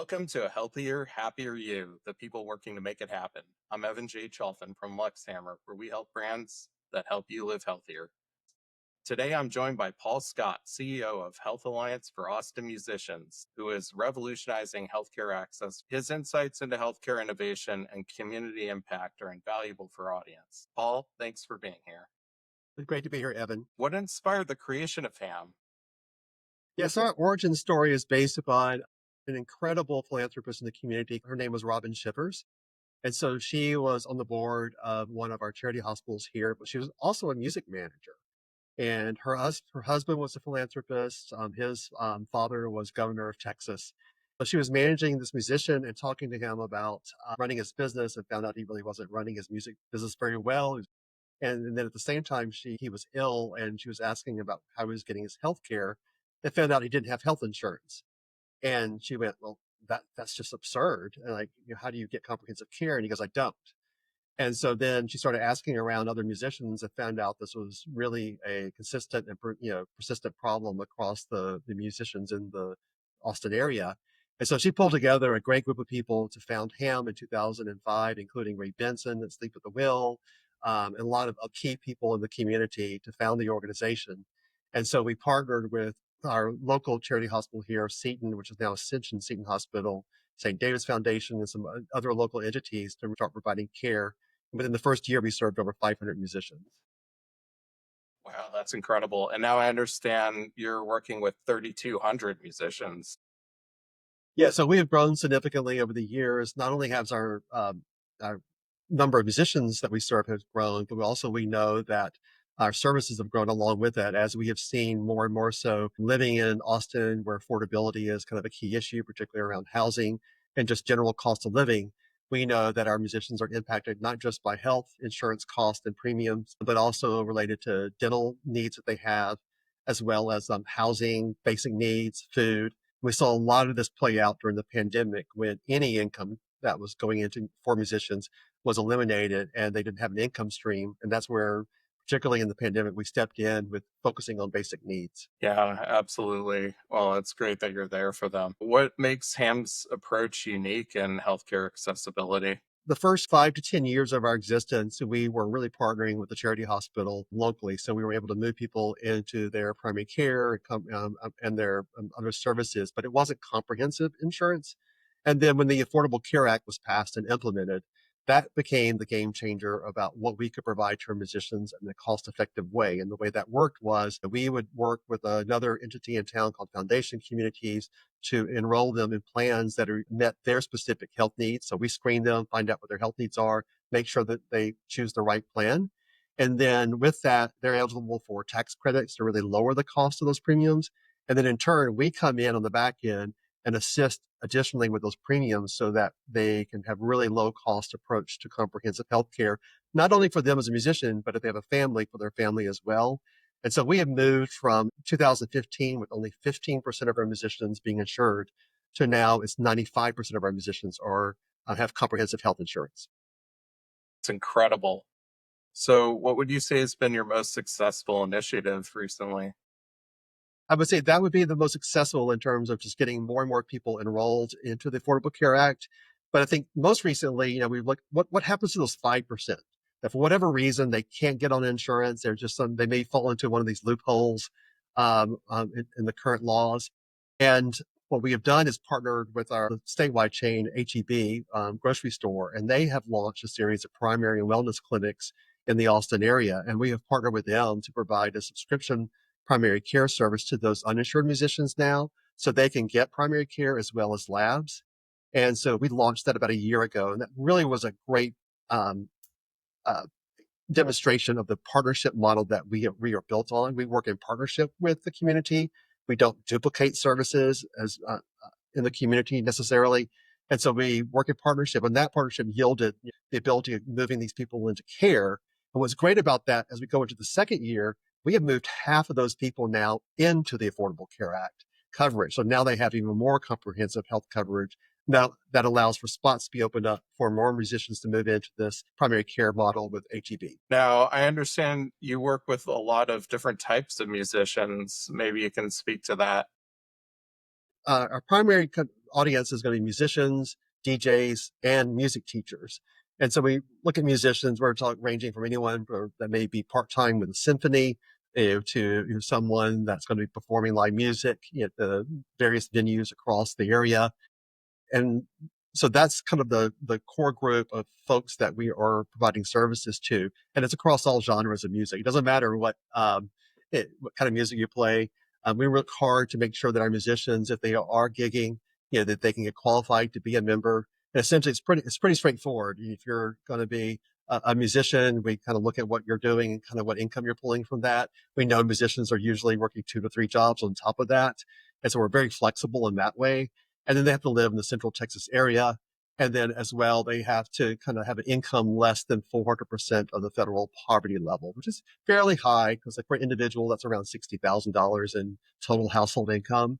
Welcome to A Healthier, Happier You, the people working to make it happen. I'm Evan J. Cholfin from Luxhammer, where we help brands that help you live healthier. Today, I'm joined by Paul Scott, CEO of Health Alliance for Austin Musicians, who is revolutionizing healthcare access. His insights into healthcare innovation and community impact are invaluable for our audience. Paul, thanks for being here. Great to be here, Evan. What inspired the creation of HAAM? Yes, our origin story is based upon an incredible philanthropist in the community. Her name was Robin Shippers. And so she was on the board of one of our charity hospitals here, but she was also a music manager. And her husband was a philanthropist. His father was governor of Texas. So she was managing this musician and talking to him about running his business, and found out he really wasn't running his music business very well. And then at the same time, he was ill, and she was asking about how he was getting his health care, and found out he didn't have health insurance. And she went, "Well, that's just absurd. And like, how do you get comprehensive care?" And he goes, "I don't." And so then she started asking around other musicians and found out this was really a consistent and persistent problem across the musicians in the Austin area. And so she pulled together a great group of people to found HAM in 2005, including Ray Benson at Sleep at the Wheel, and a lot of key people in the community to found the organization. And so we partnered with our local charity hospital here, Seton, which is now Ascension Seton Hospital, St. David's Foundation, and some other local entities to start providing care. Within the first year, we served over 500 musicians. Wow, that's incredible. And now I understand you're working with 3,200 musicians. Yeah, so we have grown significantly over the years. Not only has our number of musicians that we serve has grown, but we know that our services have grown along with that, as we have seen more and more so living in Austin, where affordability is kind of a key issue, particularly around housing and just general cost of living. We know that our musicians are impacted not just by health insurance costs and premiums, but also related to dental needs that they have, as well as housing, basic needs, food. We saw a lot of this play out during the pandemic, when any income that was going into for musicians was eliminated and they didn't have an income stream. And that's where, particularly in the pandemic, we stepped in with focusing on basic needs. Yeah, absolutely. Well, it's great that you're there for them. What makes HAM's approach unique in healthcare accessibility? The first 5 to 10 years of our existence, we were really partnering with the charity hospital locally. So we were able to move people into their primary care and their other services, but it wasn't comprehensive insurance. And then when the Affordable Care Act was passed and implemented, that became the game changer about what we could provide to our musicians in a cost effective way. And the way that worked was that we would work with another entity in town called Foundation Communities to enroll them in plans that met their specific health needs. So we screen them, find out what their health needs are, make sure that they choose the right plan. And then with that, they're eligible for tax credits to really lower the cost of those premiums. And then in turn, we come in on the back end and assist additionally with those premiums so that they can have really low cost approach to comprehensive health care, not only for them as a musician, but if they have a family, for their family as well. And so we have moved from 2015 with only 15% of our musicians being insured to now it's 95% of our musicians have comprehensive health insurance. It's incredible. So, what would you say has been your most successful initiative recently? I would say that would be the most successful in terms of just getting more and more people enrolled into the Affordable Care Act. But I think most recently, we've looked what happens to those 5% that for whatever reason they can't get on insurance. They may fall into one of these loopholes in the current laws. And what we have done is partnered with our statewide chain, HEB grocery store, and they have launched a series of primary and wellness clinics in the Austin area. And we have partnered with them to provide a subscription primary care service to those uninsured musicians now, so they can get primary care as well as labs. And so we launched that about a year ago, and that really was a great um, uh, demonstration of the partnership model that we are built on. We work in partnership with the community. We don't duplicate services as in the community necessarily. And so we work in partnership, and that partnership yielded the ability of moving these people into care. And what's great about that, as we go into the second year, we have moved half of those people now into the Affordable Care Act coverage. So now they have even more comprehensive health coverage. Now that allows for spots to be opened up for more musicians to move into this primary care model with HEB. Now, I understand you work with a lot of different types of musicians. Maybe you can speak to that. Our primary audience is going to be musicians, DJs, and music teachers. And so we look at musicians, we're talking ranging from anyone that may be part-time with a symphony, to someone that's going to be performing live music at the various venues across the area. And so that's kind of the core group of folks that we are providing services to, and it's across all genres of music. It doesn't matter what kind of music you play. We work hard to make sure that our musicians, if they are gigging, that they can get qualified to be a member. And essentially, it's pretty straightforward. If you're going to be a musician, we kind of look at what you're doing and kind of what income you're pulling from that. We know musicians are usually working 2 to 3 jobs on top of that, and so we're very flexible in that way. And then they have to live in the Central Texas area. And then as well, they have to kind of have an income less than 400% of the federal poverty level, which is fairly high because like for an individual, that's around $60,000 in total household income.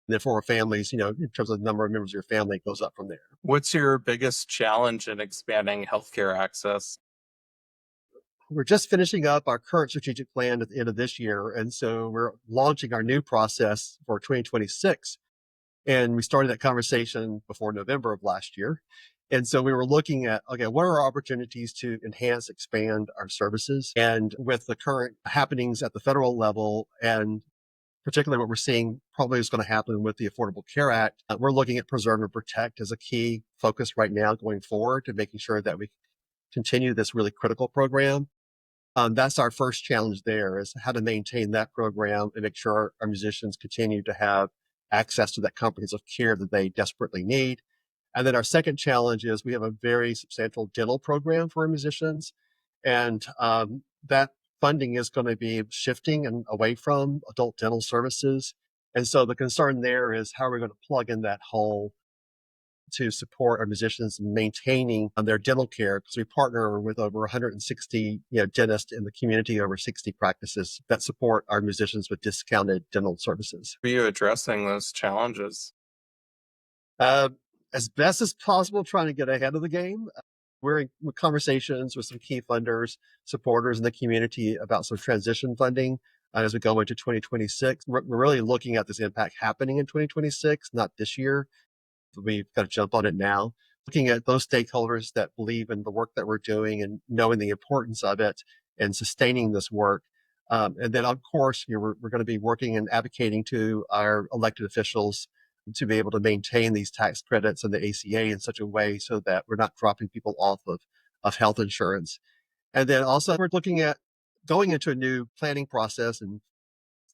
And then for families, in terms of the number of members of your family, it goes up from there. What's your biggest challenge in expanding healthcare access? We're just finishing up our current strategic plan at the end of this year. And so we're launching our new process for 2026. And we started that conversation before November of last year. And so we were looking at, okay, what are our opportunities to enhance, expand our services? And with the current happenings at the federal level, and particularly what we're seeing probably is going to happen with the Affordable Care Act, we're looking at preserve and protect as a key focus right now going forward to making sure that we continue this really critical program. That's our first challenge there, is how to maintain that program and make sure our musicians continue to have access to that comprehensive care that they desperately need. And then our second challenge is we have a very substantial dental program for our musicians. And that funding is going to be shifting and away from adult dental services. And so the concern there is how are we going to plug in that hole to support our musicians in maintaining their dental care, because we partner with over 160 dentists in the community, over 60 practices that support our musicians with discounted dental services. Are you addressing those challenges? Uh, as best as possible, trying to get ahead of the game. We're in conversations with some key funders, supporters in the community about some transition funding as we go into 2026. We're really looking at this impact happening in 2026, not this year. We've got to jump on it now. Looking at those stakeholders that believe in the work that we're doing and knowing the importance of it and sustaining this work. And then, of course, we're going to be working and advocating to our elected officials to be able to maintain these tax credits and the ACA in such a way so that we're not dropping people off of health insurance. And then also, we're looking at going into a new planning process and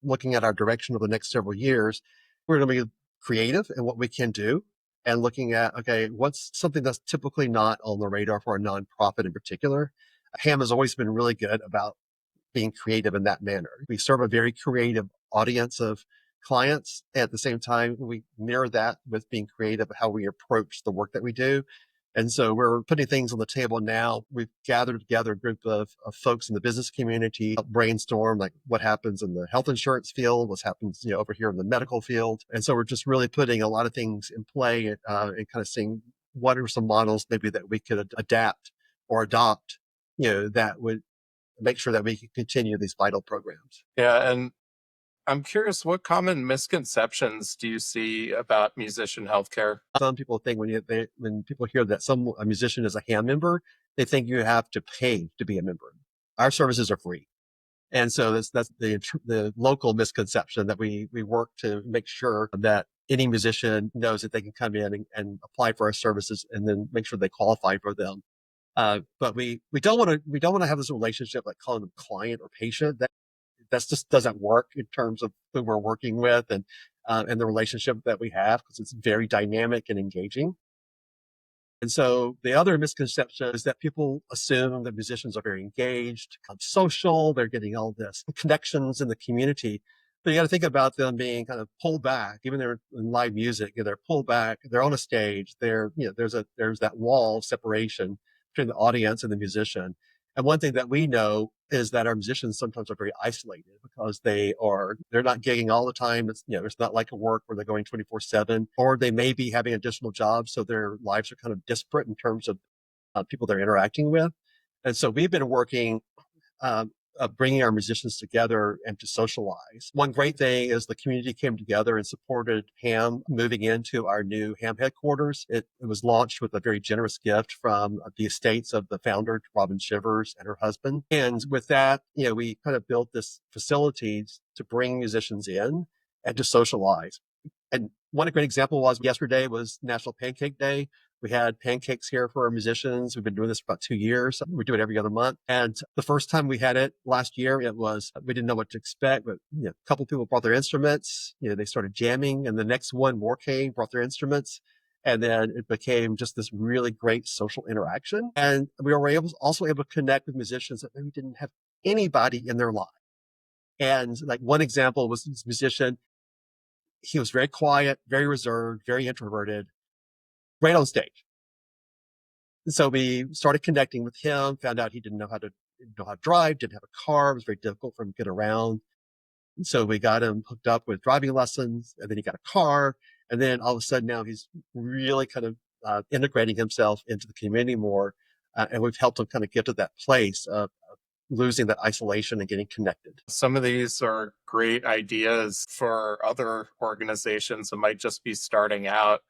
looking at our direction over the next several years. We're going to be creative in what we can do and looking at, okay, what's something that's typically not on the radar for a nonprofit in particular. HAAM has always been really good about being creative in that manner. We serve a very creative audience of clients. At the same time, we mirror that with being creative how we approach the work that we do. And so we're putting things on the table now. We've gathered together a group of folks in the business community, brainstorm like what happens in the health insurance field, what happens over here in the medical field. And so we're just really putting a lot of things in play and kind of seeing what are some models maybe that we could adapt or adopt, that would make sure that we can continue these vital programs. Yeah, and I'm curious, what common misconceptions do you see about musician healthcare? Some people think when people hear that a musician is a HAAM member, they think you have to pay to be a member. Our services are free. And so that's the local misconception that we work to make sure that any musician knows that they can come in and apply for our services and then make sure they qualify for them. But we don't want to have this relationship like calling them client or patient. That just doesn't work in terms of who we're working with and the relationship that we have, because it's very dynamic and engaging. And so the other misconception is that people assume that musicians are very engaged, social, they're getting all this connections in the community. But you got to think about them being kind of pulled back, even they're in live music, they're pulled back, they're on a stage, there's that wall of separation between the audience and the musician. And one thing that we know is that our musicians sometimes are very isolated because they're not gigging all the time. It's not like a work where they're going 24/7, or they may be having additional jobs. So their lives are kind of disparate in terms of people they're interacting with. And so we've been working bringing our musicians together and to socialize. One great thing is the community came together and supported HAAM moving into our new HAAM headquarters. It was launched with a very generous gift from the estates of the founder, Robin Shivers, and her husband. And with that, we kind of built this facilities to bring musicians in and to socialize. And one great example was yesterday was National Pancake Day. We had pancakes here for our musicians. We've been doing this for about 2 years. We do it every other month. And the first time we had it last year, we didn't know what to expect, but a couple of people brought their instruments. They started jamming, and the next one more came, brought their instruments. And then it became just this really great social interaction. And we were also able to connect with musicians that maybe didn't have anybody in their life. And like one example was this musician. He was very quiet, very reserved, very introverted, right on stage. So we started connecting with him, found out he didn't know how to drive, didn't have a car. It was very difficult for him to get around. So we got him hooked up with driving lessons, and then he got a car. And then all of a sudden now he's really kind of integrating himself into the community more. And we've helped him kind of get to that place of losing that isolation and getting connected. Some of these are great ideas for other organizations that might just be starting out.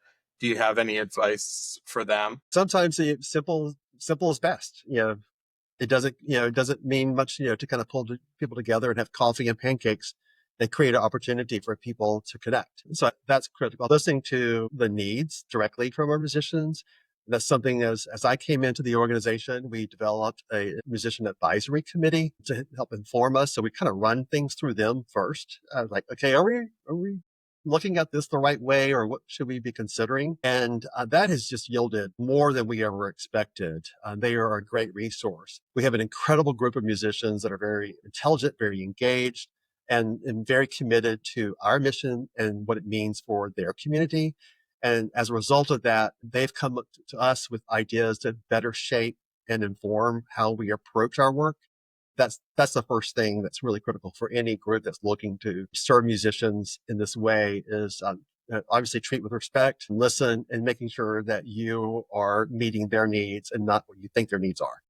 Do you have any advice for them? Sometimes the simple is best. It doesn't mean much, to kind of pull people together and have coffee and pancakes and create an opportunity for people to connect. So that's critical. Listening to the needs directly from our musicians. That's something as I came into the organization, we developed a musician advisory committee to help inform us. So we kind of run things through them first. Like, okay, are we looking at this the right way, or what should we be considering? And that has just yielded more than we ever expected. They are a great resource. We have an incredible group of musicians that are very intelligent, very engaged, and very committed to our mission and what it means for their community. And as a result of that, they've come to us with ideas to better shape and inform how we approach our work. That's the first thing that's really critical for any group that's looking to serve musicians in this way is obviously treat with respect and listen, and making sure that you are meeting their needs and not what you think their needs are.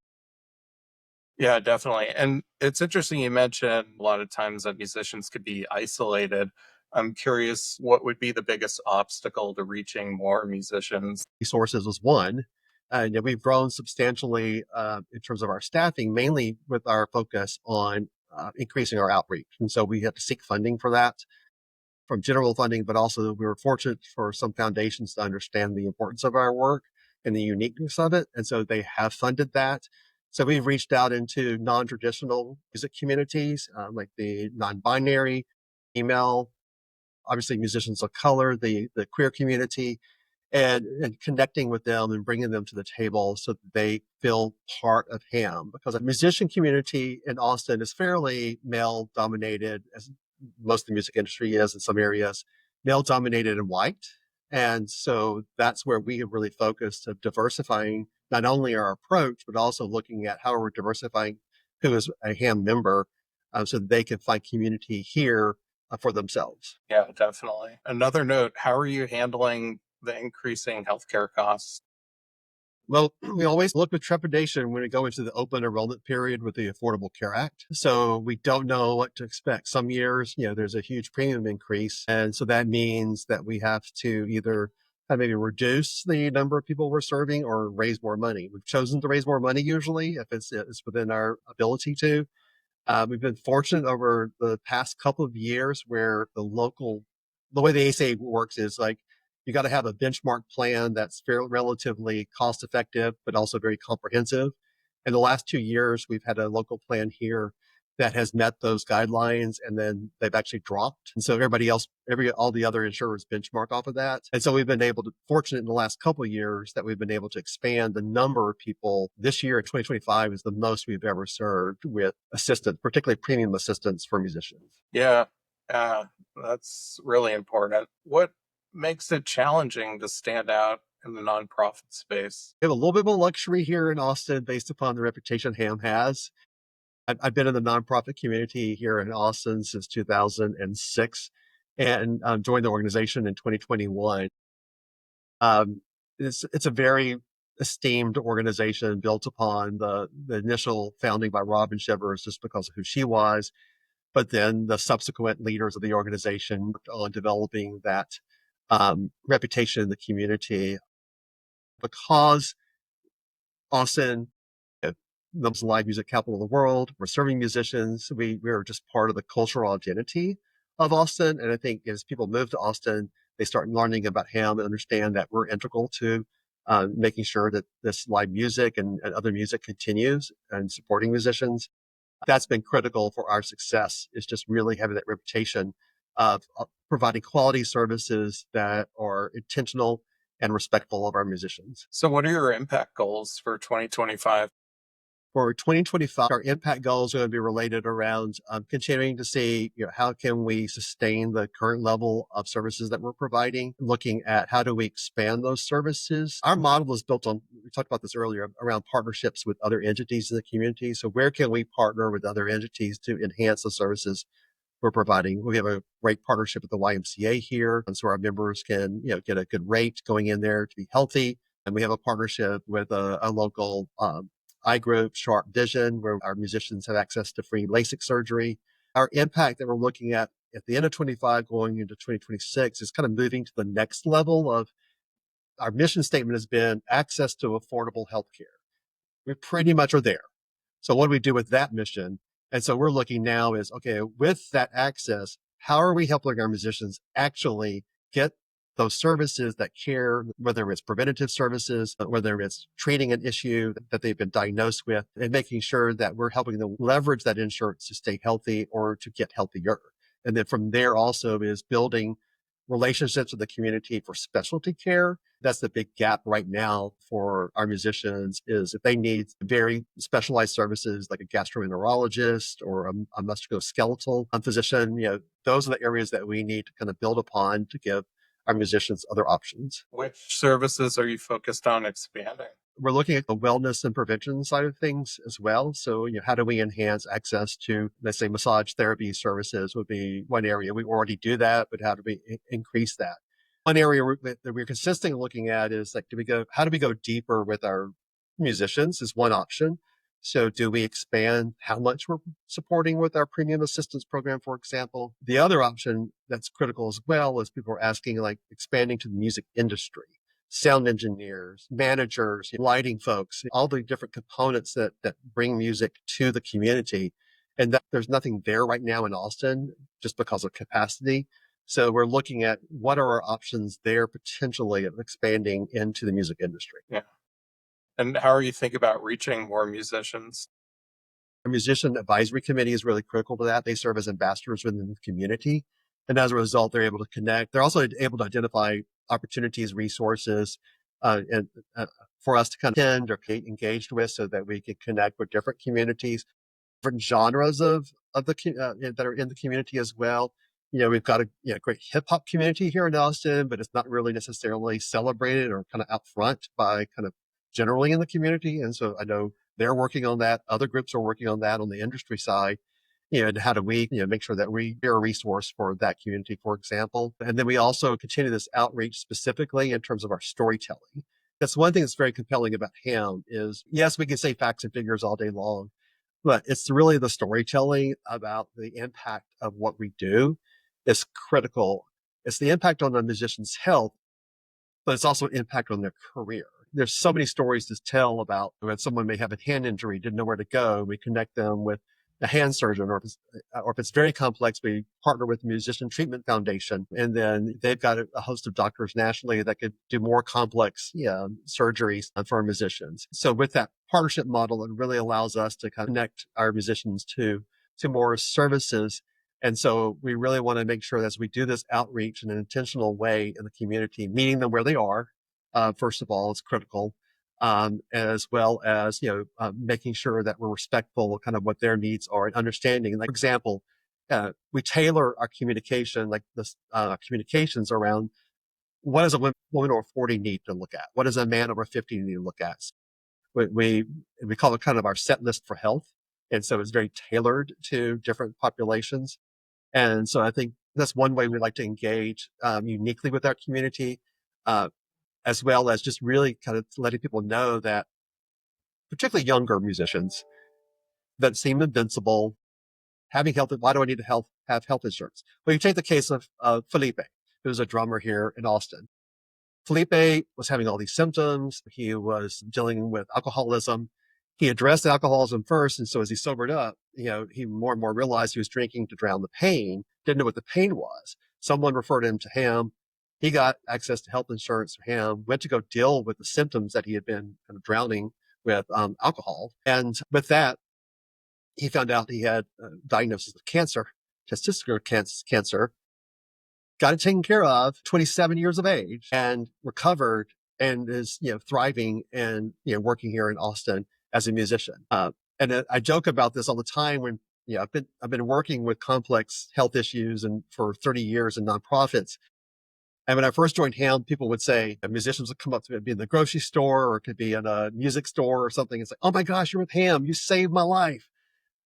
Yeah, definitely. And it's interesting you mentioned a lot of times that musicians could be isolated. I'm curious, what would be the biggest obstacle to reaching more musicians? Resources was one. And we've grown substantially in terms of our staffing, mainly with our focus on increasing our outreach. And so we had to seek funding for that from general funding, but also we were fortunate for some foundations to understand the importance of our work and the uniqueness of it. And so they have funded that. So we've reached out into non-traditional music communities, like the non-binary, email, obviously musicians of color, the queer community, and connecting with them and bringing them to the table so that they feel part of HAM. Because the musician community in Austin is fairly male dominated, as most of the music industry is in some areas, male dominated and white. And so that's where we have really focused of diversifying not only our approach, but also looking at how we're diversifying who is a HAM member, so that they can find community here for themselves. Yeah, definitely. Another note, how are you handling the increasing healthcare costs? Well, we always look with trepidation when we go into the open enrollment period with the Affordable Care Act. So we don't know what to expect. Some years, there's a huge premium increase. And so that means that we have to either maybe reduce the number of people we're serving or raise more money. We've chosen to raise more money usually if it's within our ability to. We've been fortunate over the past couple of years where the way the ACA works is like you got to have a benchmark plan that's fairly relatively cost effective, but also very comprehensive. In the last 2 years, we've had a local plan here that has met those guidelines, and then they've actually dropped. And so all the other insurers benchmark off of that. And so we've been fortunate in the last couple of years that we've been able to expand the number of people. This year in 2025 is the most we've ever served with assistance, particularly premium assistance for musicians. Yeah, uh, that's really important. What makes it challenging to stand out in the nonprofit space? We have a little bit more luxury here in Austin based upon the reputation HAM has. I've been in the nonprofit community here in Austin since 2006 and joined the organization in 2021. Um, it's a very esteemed organization built upon the initial founding by Robin Shivers just because of who she was. But then the subsequent leaders of the organization worked on developing that reputation in the community because Austin, the live music capital of the world. We're serving musicians. We're just part of the cultural identity of Austin. And I think as people move to Austin, they start learning about HAM and understand that we're integral to making sure that this live music and other music continues and supporting musicians. That's been critical for our success, is just really having that reputation of providing quality services that are intentional and respectful of our musicians. So, what are your impact goals for 2025? For 2025, our impact goals are going to be related around continuing to see, how can we sustain the current level of services that we're providing, looking at how do we expand those services. Our model is built on, we talked about this earlier, around partnerships with other entities in the community. So where can we partner with other entities to enhance the services we're providing? We have a great partnership with the YMCA here, and so our members can, get a good rate going in there to be healthy. And we have a partnership with a local eye group, Sharp Vision, where our musicians have access to free LASIK surgery. Our impact that we're looking at the end of 25 going into 2026 is kind of moving to the next level of our mission statement has been access to affordable healthcare. We pretty much are there. So what do we do with that mission? And so we're looking now is, okay, with that access, how are we helping our musicians actually get those services that care, whether it's preventative services, whether it's treating an issue that they've been diagnosed with, and making sure that we're helping them leverage that insurance to stay healthy or to get healthier. And then from there also is building relationships with the community for specialty care. That's the big gap right now for our musicians, is if they need very specialized services like a gastroenterologist or a musculoskeletal physician, those are the areas that we need to kind of build upon to give our musicians other options. Which services are you focused on expanding? We're looking at the wellness and prevention side of things as well. So, how do we enhance access to, let's say, massage therapy services would be one area. We already do that, but how do we increase that? One area that we're consistently looking at is like, how do we go deeper with our musicians is one option. So do we expand how much we're supporting with our premium assistance program, for example? The other option that's critical as well is people are asking, like, expanding to the music industry, sound engineers, managers, lighting folks, all the different components that bring music to the community. And that there's nothing there right now in Austin just because of capacity. So we're looking at what are our options there potentially of expanding into the music industry. Yeah. And how are you thinking about reaching more musicians? Our musician advisory committee is really critical to that. They serve as ambassadors within the community. And as a result, they're able to connect. They're also able to identify opportunities, resources, and for us to kind of attend or get engaged with so that we can connect with different communities, different genres of the that are in the community as well. We've got a great hip hop community here in Austin, but it's not really necessarily celebrated or kind of out front by kind of generally in the community. And so I know they're working on that. Other groups are working on that on the industry side. And how do we, make sure that we're a resource for that community, for example. And then we also continue this outreach specifically in terms of our storytelling. That's one thing that's very compelling about HAM is, yes, we can say facts and figures all day long, but it's really the storytelling about the impact of what we do is critical. It's the impact on the musician's health, but it's also impact on their career. There's so many stories to tell about when someone may have a hand injury, didn't know where to go. We connect them with a hand surgeon, or if it's very complex, we partner with Musician Treatment Foundation, and then they've got a host of doctors nationally that could do more complex surgeries for musicians. So with that partnership model, it really allows us to connect our musicians to more services. And so we really want to make sure that as we do this outreach in an intentional way in the community, meeting them where they are, first of all, is critical, as well as, making sure that we're respectful of kind of what their needs are and understanding. Like, for example, we tailor our communication, like this, communications around what does a woman over 40 need to look at? What does a man over 50 need to look at? We call it kind of our set list for health. And so it's very tailored to different populations. And so I think that's one way we like to engage uniquely with our community. as well as just really kind of letting people know that, particularly younger musicians, that seem invincible, having health. Why do I need to have health insurance? Well, you take the case of Felipe, who's a drummer here in Austin. Felipe was having all these symptoms. He was dealing with alcoholism. He addressed the alcoholism first. And so as he sobered up, he more and more realized he was drinking to drown the pain, didn't know what the pain was. Someone referred him to HAAM. He got access to health insurance for HAAM, went to go deal with the symptoms that he had been kind of drowning with alcohol. And with that, he found out he had a diagnosis of cancer, testicular cancer, got it taken care of, 27 years of age, and recovered, and is thriving and working here in Austin as a musician. And I joke about this all the time when I've been working with complex health issues and for 30 years in nonprofits. And when I first joined HAM, people would say, musicians would come up to me, be in the grocery store or it could be in a music store or something. It's like, oh my gosh, you're with HAM. You saved my life.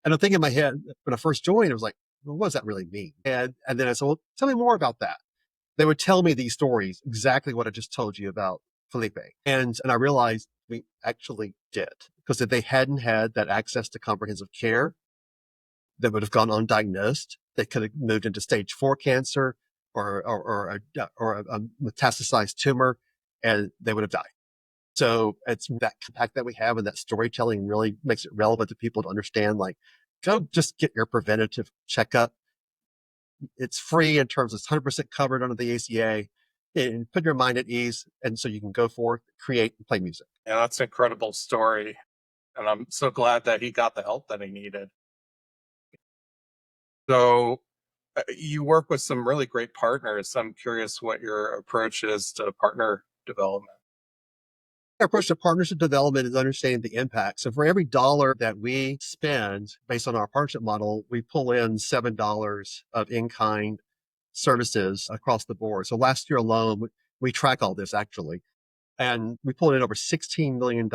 And I'm thinking in my head, when I first joined, I was like, well, what does that really mean? And then I said, well, tell me more about that. They would tell me these stories, exactly what I just told you about Felipe. And I realized we actually did, because if they hadn't had that access to comprehensive care, they would have gone undiagnosed. They could have moved into stage 4 cancer or a metastasized tumor, and they would have died. So it's that impact that we have, and that storytelling really makes it relevant to people to understand, like, go just get your preventative checkup. It's free in terms of it's 100% covered under the ACA, and put your mind at ease. And so you can go forth, create, and play music. Yeah, that's an incredible story. And I'm so glad that he got the help that he needed. So you work with some really great partners. I'm curious what your approach is to partner development. Our approach to partnership development is understanding the impact. So for every dollar that we spend based on our partnership model, we pull in $7 of in-kind services across the board. So last year alone, we track all this actually. And we pulled in over $16 million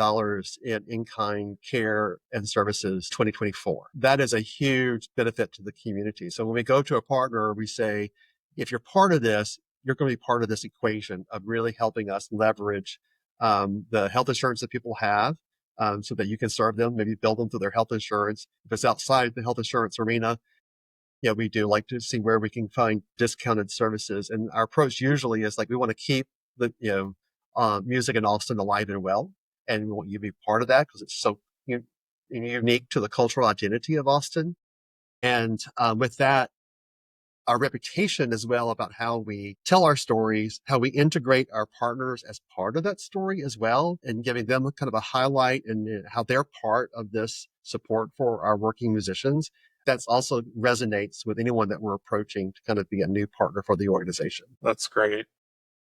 in in-kind care and services 2024. That is a huge benefit to the community. So when we go to a partner, we say, if you're part of this, you're going to be part of this equation of really helping us leverage the health insurance that people have, so that you can serve them, maybe build them through their health insurance. If it's outside the health insurance arena, we do like to see where we can find discounted services. And our approach usually is like, we want to keep the, music in Austin alive and well. And we want you to be part of that because it's so unique to the cultural identity of Austin. And with that, our reputation as well about how we tell our stories, how we integrate our partners as part of that story as well, and giving them kind of a highlight and how they're part of this support for our working musicians. That's also resonates with anyone that we're approaching to kind of be a new partner for the organization. That's great.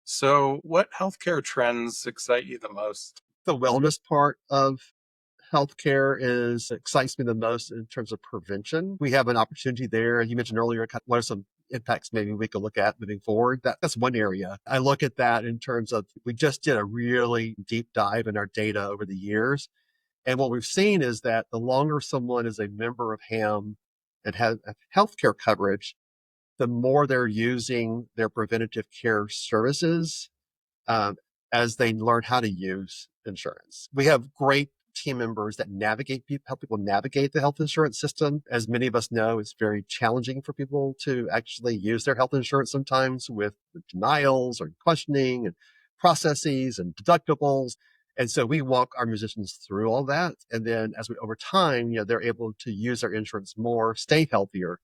So, what healthcare trends excite you the most? The wellness part of healthcare excites me the most in terms of prevention. We have an opportunity there. You mentioned earlier, what are some impacts maybe we could look at moving forward? That's one area. I look at that in terms of, we just did a really deep dive in our data over the years. And what we've seen is that the longer someone is a member of HAM and has healthcare coverage, the more they're using their preventative care services, um, as they learn how to use insurance. We have great team members that help people navigate the health insurance system. As many of us know, it's very challenging for people to actually use their health insurance sometimes, with denials or questioning and processes and deductibles. And so we walk our musicians through all that. And then over time, they're able to use their insurance more, stay healthier.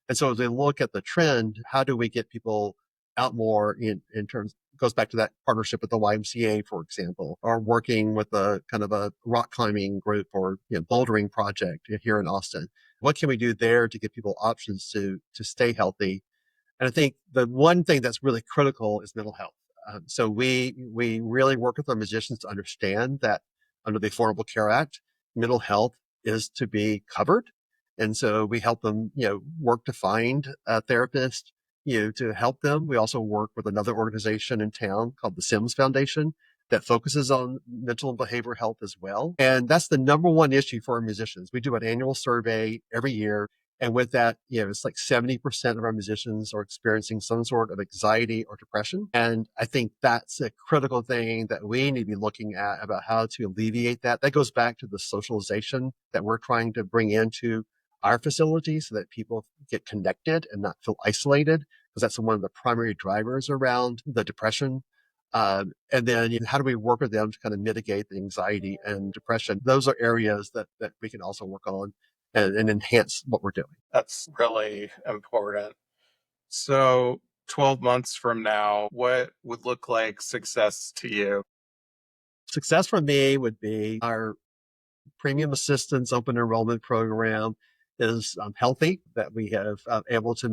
And so as we look at the trend, how do we get people out more in terms, goes back to that partnership with the YMCA, for example, or working with a kind of a rock climbing group or bouldering project here in Austin. What can we do there to give people options to stay healthy? And I think the one thing that's really critical is mental health. So we really work with our musicians to understand that under the Affordable Care Act, mental health is to be covered. And so we help them, work to find a therapist, to help them. We also work with another organization in town called the Sims Foundation that focuses on mental and behavioral health as well. And that's the number one issue for our musicians. We do an annual survey every year, And with that, it's like 70% of our musicians are experiencing some sort of anxiety or depression. And I think that's a critical thing that we need to be looking at about how to alleviate that. That goes back to the socialization that we're trying to bring into our facility so that people get connected and not feel isolated, because that's one of the primary drivers around the depression. And then how do we work with them to kind of mitigate the anxiety and depression? Those are areas that we can also work on and enhance what we're doing. That's really important. So, 12 months from now, what would look like success to you? Success for me would be our premium assistance open enrollment program is healthy, that we have able to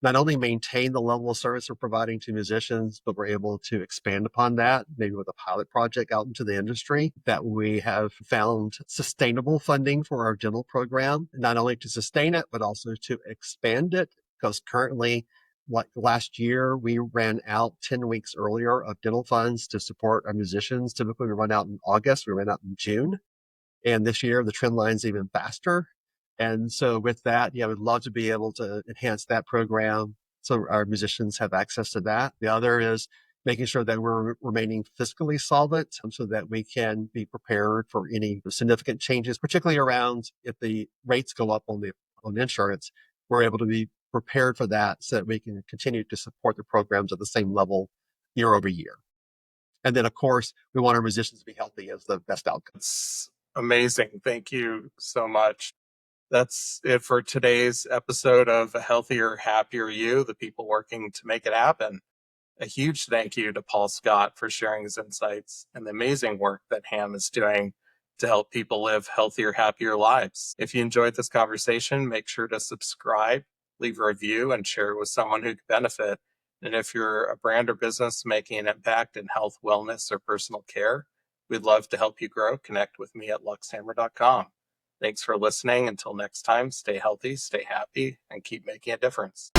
not only maintain the level of service we're providing to musicians, but we're able to expand upon that, maybe with a pilot project out into the industry, that we have found sustainable funding for our dental program, not only to sustain it, but also to expand it. Because currently, like last year, we ran out 10 weeks earlier of dental funds to support our musicians. Typically, we run out in August, we ran out in June. And this year, the trend line's even faster. And so with that, we'd love to be able to enhance that program so our musicians have access to that. The other is making sure that we're remaining fiscally solvent so that we can be prepared for any significant changes, particularly around if the rates go up on insurance, we're able to be prepared for that so that we can continue to support the programs at the same level year over year. And then, of course, we want our musicians to be healthy as the best outcome. It's amazing. Thank you so much. That's it for today's episode of A Healthier, Happier You, the people working to make it happen. A huge thank you to Paul Scott for sharing his insights and the amazing work that HAAM is doing to help people live healthier, happier lives. If you enjoyed this conversation, make sure to subscribe, leave a review, and share it with someone who could benefit. And if you're a brand or business making an impact in health, wellness, or personal care, we'd love to help you grow. Connect with me at luxhammer.com. Thanks for listening. Until next time, stay healthy, stay happy, and keep making a difference.